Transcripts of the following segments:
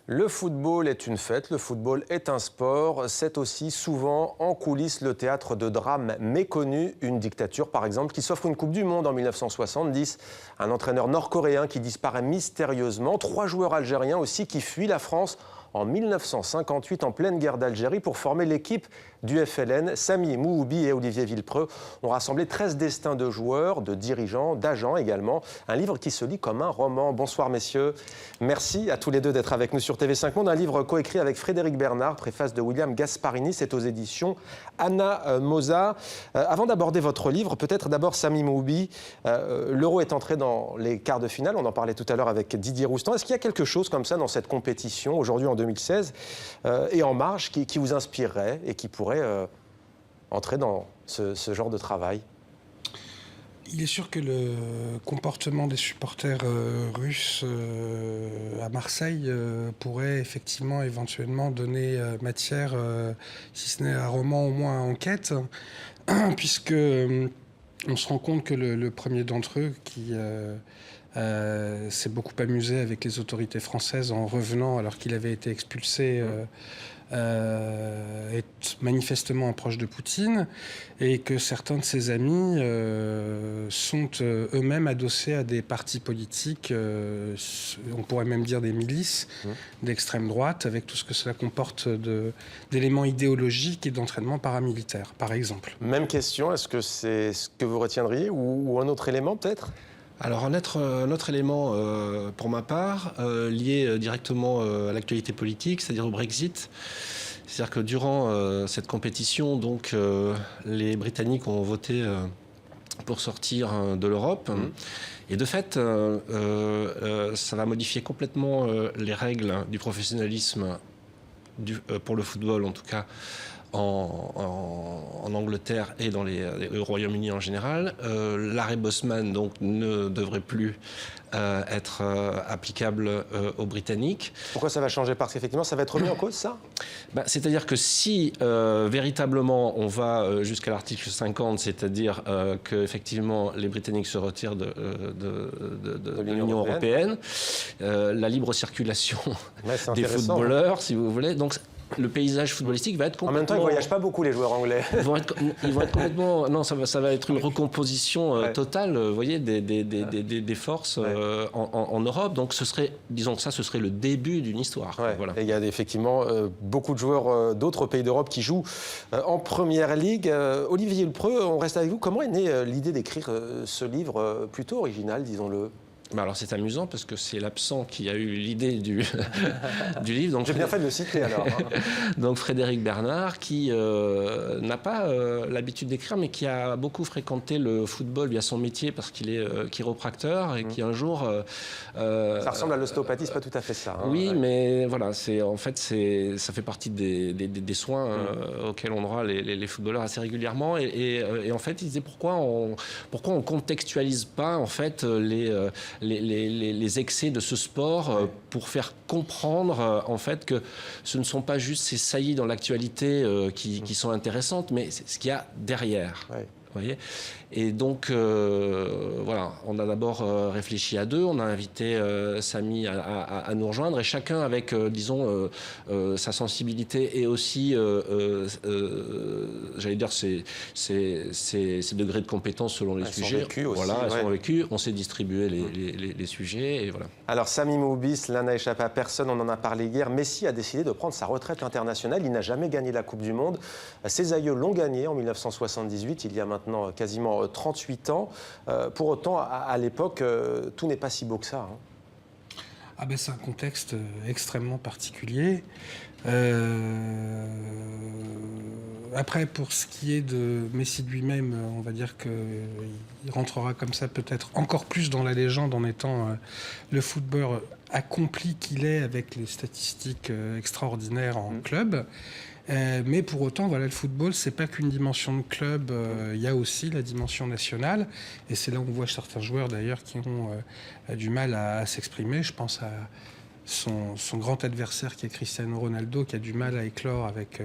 Le football est une fête, le football est un sport, c'est aussi souvent en coulisses le théâtre de drames méconnus, une dictature par exemple qui s'offre une Coupe du Monde en 1970, un entraîneur nord-coréen qui disparaît mystérieusement, 3 joueurs algériens aussi qui fuient la France en 1958 en pleine guerre d'Algérie pour former l'équipe du FLN. Samy Mouhoubi et Olivier Villepreux ont rassemblé 13 destins de joueurs, de dirigeants, d'agents également. Un livre qui se lit comme un roman. Bonsoir messieurs. Merci à tous les deux d'être avec nous sur TV5 Monde. Un livre coécrit avec Frédéric Bernard, préface de William Gasparini. C'est aux éditions Anna Moza. Avant d'aborder votre livre, peut-être d'abord Samy Mouhoubi. L'Euro est entré dans les quarts de finale. On en parlait tout à l'heure avec Didier Roustan. Est-ce qu'il y a quelque chose comme ça dans cette compétition, aujourd'hui en 2016, et en marge, qui vous inspirerait et qui pourrait entrer dans ce genre de travail? Il est sûr que le comportement des supporters russes à Marseille pourrait effectivement éventuellement donner matière, si ce n'est à roman, au moins à enquête, puisque on se rend compte que le premier d'entre eux qui s'est beaucoup amusé avec les autorités françaises en revenant alors qu'il avait été expulsé est manifestement un proche de Poutine et que certains de ses amis sont eux-mêmes adossés à des partis politiques, on pourrait même dire des milices d'extrême droite, avec tout ce que cela comporte d'éléments idéologiques et d'entraînement paramilitaire, par exemple. Même question, est-ce que c'est ce que vous retiendriez ou un autre élément peut-être ? Alors un autre élément pour ma part, lié directement à l'actualité politique, c'est-à-dire au Brexit. C'est-à-dire que durant cette compétition, donc, les Britanniques ont voté pour sortir de l'Europe. Et de fait, ça va modifier complètement les règles du professionnalisme pour le football, en tout cas, en Angleterre et dans au Royaume-Uni en général. L'arrêt Bosman donc, ne devrait plus être applicable aux Britanniques. Pourquoi ça va changer? Parce qu'effectivement, ça va être remis en cause, ça? C'est-à-dire que si véritablement on va jusqu'à l'article 50, c'est-à-dire qu'effectivement les Britanniques se retirent de l'Union européenne, la libre circulation des footballeurs, si vous voulez, donc le paysage footballistique va être complètement... En même temps, ils ne voyagent pas beaucoup, les joueurs anglais. Ils vont être complètement... Non, ça va être une recomposition totale, vous voyez, des forces en Europe. Donc, disons que ce serait le début d'une histoire. Voilà. Et il y a effectivement beaucoup de joueurs d'autres pays d'Europe qui jouent en Première Ligue. Olivier Villepreux, on reste avec vous. Comment est née l'idée d'écrire ce livre plutôt original, disons-le? Alors c'est amusant parce que c'est l'absent qui a eu l'idée du livre. J'ai bien fait de le citer alors. Donc Frédéric Bernard qui n'a pas l'habitude d'écrire mais qui a beaucoup fréquenté le football via son métier parce qu'il est chiropracteur et qui un jour... ça ressemble à l'ostéopathie, c'est pas tout à fait ça. Oui, mais voilà, ça fait partie des soins auxquels on aura les footballeurs assez régulièrement. Et en fait, il disait pourquoi on contextualise pas en fait les excès de ce sport pour faire comprendre en fait que ce ne sont pas juste ces saillies dans l'actualité qui sont intéressantes, mais c'est ce qu'il y a derrière. Vous voyez ? Et donc, voilà, on a d'abord réfléchi à deux, on a invité Samy à nous rejoindre, et chacun avec, disons, sa sensibilité et aussi, j'allais dire, ses degrés de compétence selon les sujets. Elles sont vécues, on s'est distribué les sujets, et voilà. Alors, Samy Mouhoubi, cela n'a échappé à personne, on en a parlé hier. Messi a décidé de prendre sa retraite internationale, il n'a jamais gagné la Coupe du Monde. Ses aïeux l'ont gagné en 1978, il y a maintenant quasiment 38 ans. Pour autant, à l'époque, tout n'est pas si beau que ça. C'est un contexte extrêmement particulier. Après, pour ce qui est de Messi lui-même, on va dire qu'il rentrera comme ça peut-être encore plus dans la légende en étant le footballeur accompli qu'il est avec les statistiques extraordinaires en club. Mais pour autant, voilà, le football, c'est pas qu'une dimension de club, il y a aussi la dimension nationale. Et c'est là où on voit certains joueurs d'ailleurs qui ont du mal à s'exprimer. Je pense à son grand adversaire qui est Cristiano Ronaldo, qui a du mal à éclore avec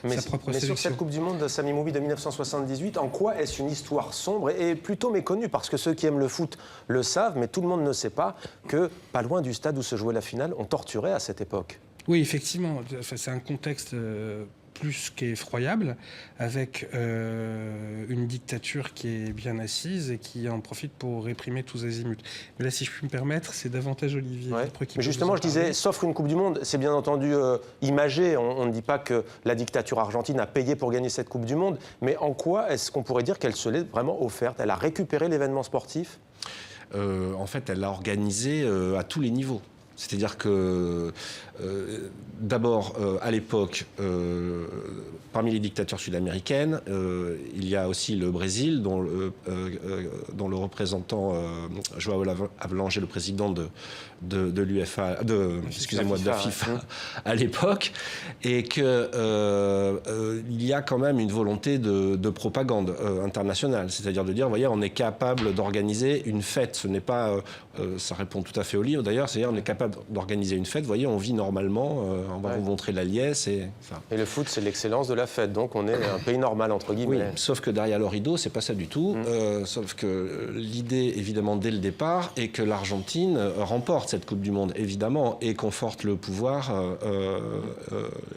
sa propre sélection. Mais sur cette Coupe du Monde, Samy Mouhoubi, de 1978, en quoi est-ce une histoire sombre et plutôt méconnue? Parce que ceux qui aiment le foot le savent, mais tout le monde ne sait pas que, pas loin du stade où se jouait la finale, on torturait à cette époque. Oui, effectivement, enfin, c'est un contexte plus qu'effroyable, avec une dictature qui est bien assise et qui en profite pour réprimer tous azimuts. Mais là, si je puis me permettre, c'est davantage Olivier Villepreux qui Mais peut justement, vous en je disais, parler. s'offre une Coupe du Monde, c'est bien entendu imagé. On ne dit pas que la dictature argentine a payé pour gagner cette Coupe du Monde, mais en quoi est-ce qu'on pourrait dire qu'elle se l'est vraiment offerte? Elle a récupéré l'événement sportif? En fait, elle l'a organisé à tous les niveaux. C'est-à-dire que, d'abord, à l'époque, parmi les dictatures sud-américaines, il y a aussi le Brésil, dont le représentant, João Havelange, est le président de l'UEFA, excusez-moi, de la FIFA à l'époque, et qu'il y a quand même une volonté de propagande internationale. C'est-à-dire de dire, voyez, on est capable d'organiser une fête. Ce n'est pas, ça répond tout à fait au livre d'ailleurs, c'est-à-dire on est capable d'organiser une fête. Vous voyez, on vit normalement, on va vous montrer la liesse. Et le foot, c'est l'excellence de la fête, donc on est un pays normal, entre guillemets. Oui, sauf que derrière le rideau, c'est pas ça du tout. Sauf que l'idée, évidemment, dès le départ, est que l'Argentine remporte cette Coupe du Monde, évidemment, et conforte le pouvoir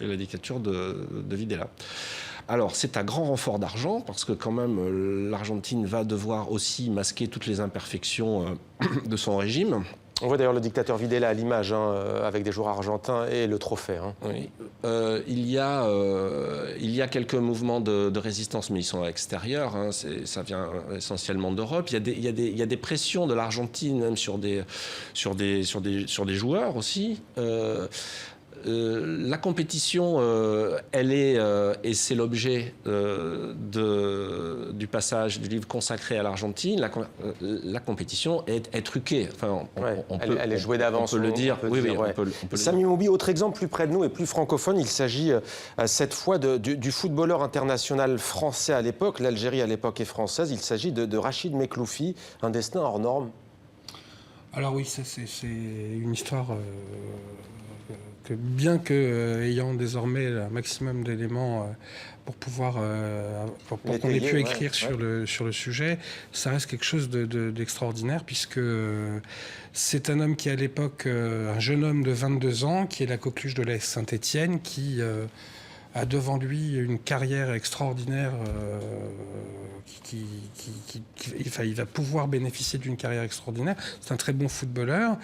et la dictature de Videla. Alors, c'est à grand renfort d'argent, parce que quand même, l'Argentine va devoir aussi masquer toutes les imperfections de son régime. On voit d'ailleurs le dictateur Videla à l'image, avec des joueurs argentins et le trophée. Oui. Il y a quelques mouvements de résistance, mais ils sont extérieurs. Ça vient essentiellement d'Europe. Il y a des pressions de l'Argentine, même sur des joueurs aussi. La compétition, elle est, et c'est l'objet du passage du livre consacré à l'Argentine, la compétition est truquée. Enfin, elle est jouée d'avance. On peut le dire. Oui, on peut le Samy Moubi, autre exemple plus près de nous et plus francophone, il s'agit cette fois du footballeur international français à l'époque. L'Algérie à l'époque est française. Il s'agit de Rachid Mekloufi, un destin hors norme. Alors oui, ça c'est une histoire... que bien qu'ayant désormais un maximum d'éléments pour pouvoir pour qu'on ait pu écrire sur le sujet, ça reste quelque chose d'extraordinaire, puisque c'est un homme qui à l'époque, un jeune homme de 22 ans, qui est la coqueluche de l'AS Saint-Étienne, qui a devant lui une carrière extraordinaire, il va pouvoir bénéficier d'une carrière extraordinaire. C'est un très bon footballeur.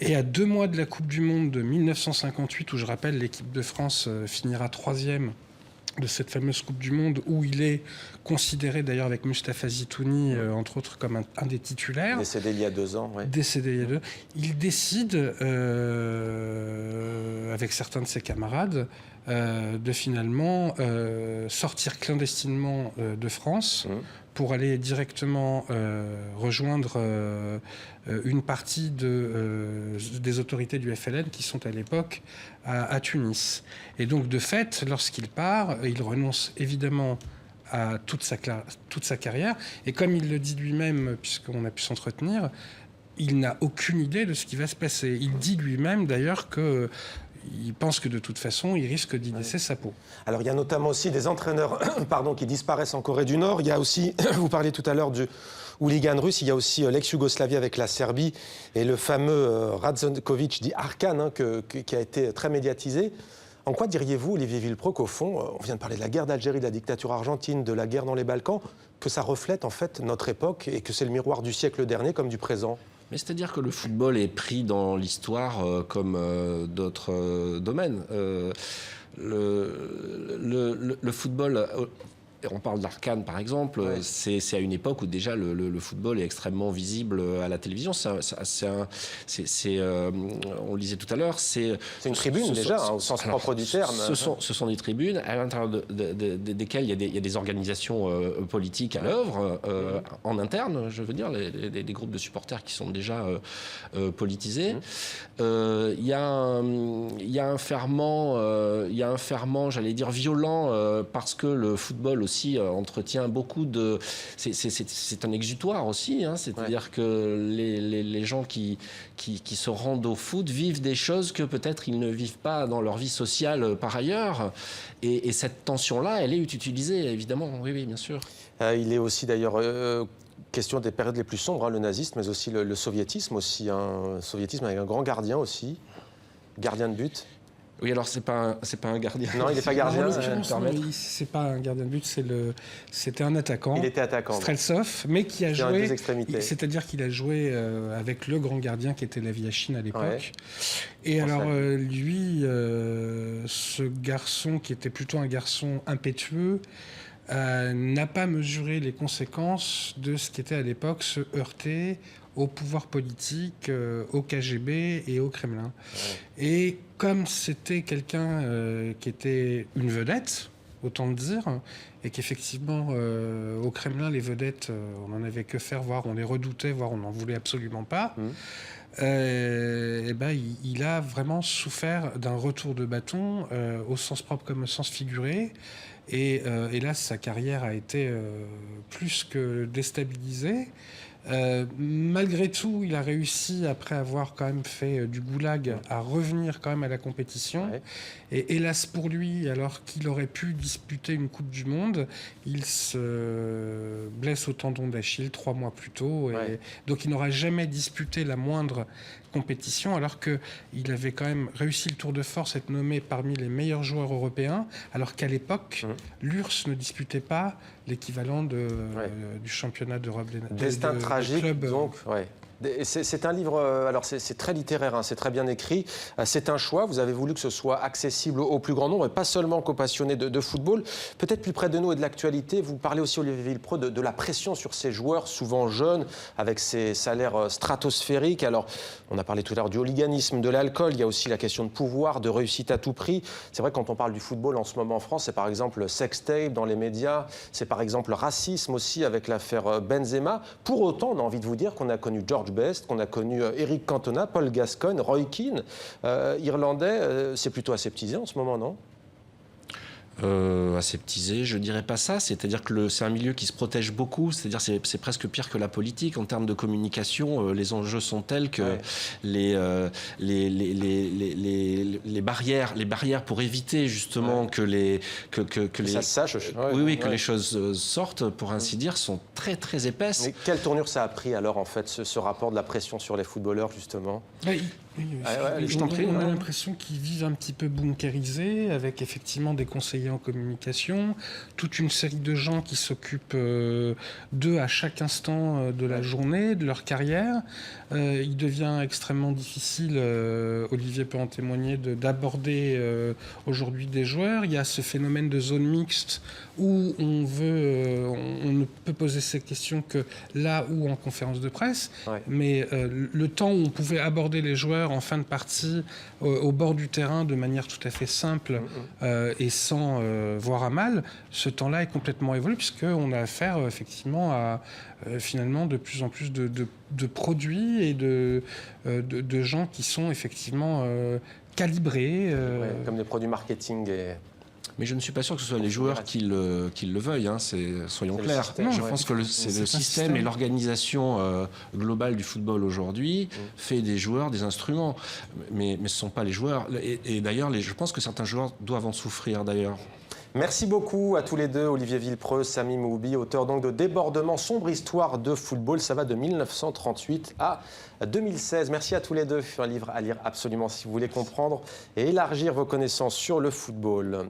Et à 2 mois de la Coupe du Monde de 1958, où je rappelle, l'équipe de France finira 3e de cette fameuse Coupe du Monde, où il est considéré d'ailleurs avec Mustapha Zitouni, entre autres, comme un des titulaires. Décédé il y a 2 ans. Ouais. Décédé il y a 2 ans. Il décide, avec certains de ses camarades, de finalement sortir clandestinement de France pour aller directement rejoindre une partie des autorités du FLN qui sont à l'époque à Tunis. Et donc, de fait, lorsqu'il part, il renonce évidemment à toute sa carrière. Et comme il le dit lui-même, puisqu'on a pu s'entretenir, il n'a aucune idée de ce qui va se passer. Il dit lui-même, d'ailleurs, que... il pense que de toute façon, il risque d'y laisser sa peau. Alors, il y a notamment aussi des entraîneurs qui disparaissent en Corée du Nord. Il y a aussi, vous parliez tout à l'heure du hooligan russe, il y a aussi l'ex-Yougoslavie avec la Serbie et le fameux Radzovic dit Arkan, qui a été très médiatisé. En quoi diriez-vous, Olivier Villepreux, qu'au fond, on vient de parler de la guerre d'Algérie, de la dictature argentine, de la guerre dans les Balkans, que ça reflète en fait notre époque et que c'est le miroir du siècle dernier comme du présent? Mais c'est-à-dire que le football est pris dans l'histoire comme d'autres domaines. Le football... On parle d'Arkan, par exemple. Ouais. C'est à une époque où déjà le football est extrêmement visible à la télévision. On le disait tout à l'heure. C'est une tribune déjà, au sens propre du terme. Ce sont des tribunes à l'intérieur desquelles il y a des organisations politiques à l'œuvre, en interne, je veux dire, des groupes de supporters qui sont déjà politisés. Il y a un ferment, j'allais dire, violent, parce que le football aussi entretient beaucoup de... C'est un exutoire aussi, c'est-à-dire que les gens qui se rendent au foot vivent des choses que peut-être ils ne vivent pas dans leur vie sociale par ailleurs. Et cette tension-là, elle est utilisée, évidemment. Oui, bien sûr. Il est aussi d'ailleurs... question des périodes les plus sombres, le nazisme, mais aussi le soviétisme aussi. Le soviétisme avec un grand gardien aussi, gardien de but. Oui, alors c'est pas un gardien. Non, il n'est pas gardien. C'est pas un gardien de but, c'était un attaquant. Il était attaquant. Streltsov, mais qui a joué. C'est-à-dire qu'il a joué avec le grand gardien qui était Laviachine à l'époque. Et alors lui, ce garçon qui était plutôt un garçon impétueux, n'a pas mesuré les conséquences de ce qu'était à l'époque se heurter au pouvoir politique, au KGB et au Kremlin. Et comme c'était quelqu'un qui était une vedette, autant le dire, et qu'effectivement, au Kremlin, les vedettes, on n'en avait que faire, voire on les redoutait, voire on n'en voulait absolument pas, il a vraiment souffert d'un retour de bâton, au sens propre comme au sens figuré. Et là, sa carrière a été plus que déstabilisée. Malgré tout, il a réussi, après avoir quand même fait du goulag, à revenir quand même à la compétition. Et hélas pour lui, alors qu'il aurait pu disputer une Coupe du Monde, il se blesse au tendon d'Achille 3 mois plus tôt. Donc il n'aura jamais disputé la moindre compétition, alors qu'il avait quand même réussi le tour de force, être nommé parmi les meilleurs joueurs européens, alors qu'à l'époque, l'URSS ne disputait pas l'équivalent du championnat d'Europe des nations. Destin tragique, donc, C'est un livre, alors c'est très littéraire, c'est très bien écrit. C'est un choix, vous avez voulu que ce soit accessible au plus grand nombre, et pas seulement qu'aux passionnés de football. Peut-être plus près de nous et de l'actualité, vous parlez aussi, Olivier Villepreux, de la pression sur ces joueurs, souvent jeunes, avec ces salaires stratosphériques. Alors, on a parlé tout à l'heure du hooliganisme, de l'alcool, il y a aussi la question de pouvoir, de réussite à tout prix. C'est vrai que quand on parle du football en ce moment en France, c'est par exemple le sextape dans les médias, c'est par exemple le racisme aussi avec l'affaire Benzema. Pour autant, on a envie de vous dire qu'on a connu George Best, qu'on a connu Eric Cantona, Paul Gascoigne, Roy Keane, irlandais. C'est plutôt aseptisé en ce moment, non ? Aseptisé, je dirais pas ça. C'est-à-dire que c'est un milieu qui se protège beaucoup. C'est-à-dire c'est presque pire que la politique en termes de communication. Les enjeux sont tels que les barrières pour éviter justement que ça se sache. Que les choses sortent, pour ainsi dire, sont très très épaisses. Mais quelle tournure ça a pris alors en fait ce rapport de la pression sur les footballeurs justement ? On a l'impression qu'ils vivent un petit peu bunkérisés, avec effectivement des conseillers en communication, toute une série de gens qui s'occupent d'eux à chaque instant de la journée, de leur carrière. Il devient extrêmement difficile, Olivier peut en témoigner, d'aborder aujourd'hui des joueurs. Il y a ce phénomène de zone mixte où on ne peut poser ces questions que là ou en conférence de presse, mais le temps où on pouvait aborder les joueurs en fin de partie au bord du terrain de manière tout à fait simple et sans voir à mal, ce temps-là est complètement évolué puisqu'on a affaire effectivement à finalement de plus en plus de produits et de gens qui sont effectivement calibrés. Comme des produits marketing Mais je ne suis pas sûr que ce soit les joueurs qui le veuillent, soyons clairs. Je pense que c'est le système et l'organisation globale du football aujourd'hui fait des joueurs des instruments. Mais ce ne sont pas les joueurs. Et d'ailleurs, je pense que certains joueurs doivent en souffrir d'ailleurs. Merci beaucoup à tous les deux, Olivier Villepreux, Sami Mouhoubi, auteur donc de Débordement, sombre histoire de football. Ça va de 1938 à 2016. Merci à tous les deux. Un livre à lire absolument si vous voulez comprendre et élargir vos connaissances sur le football.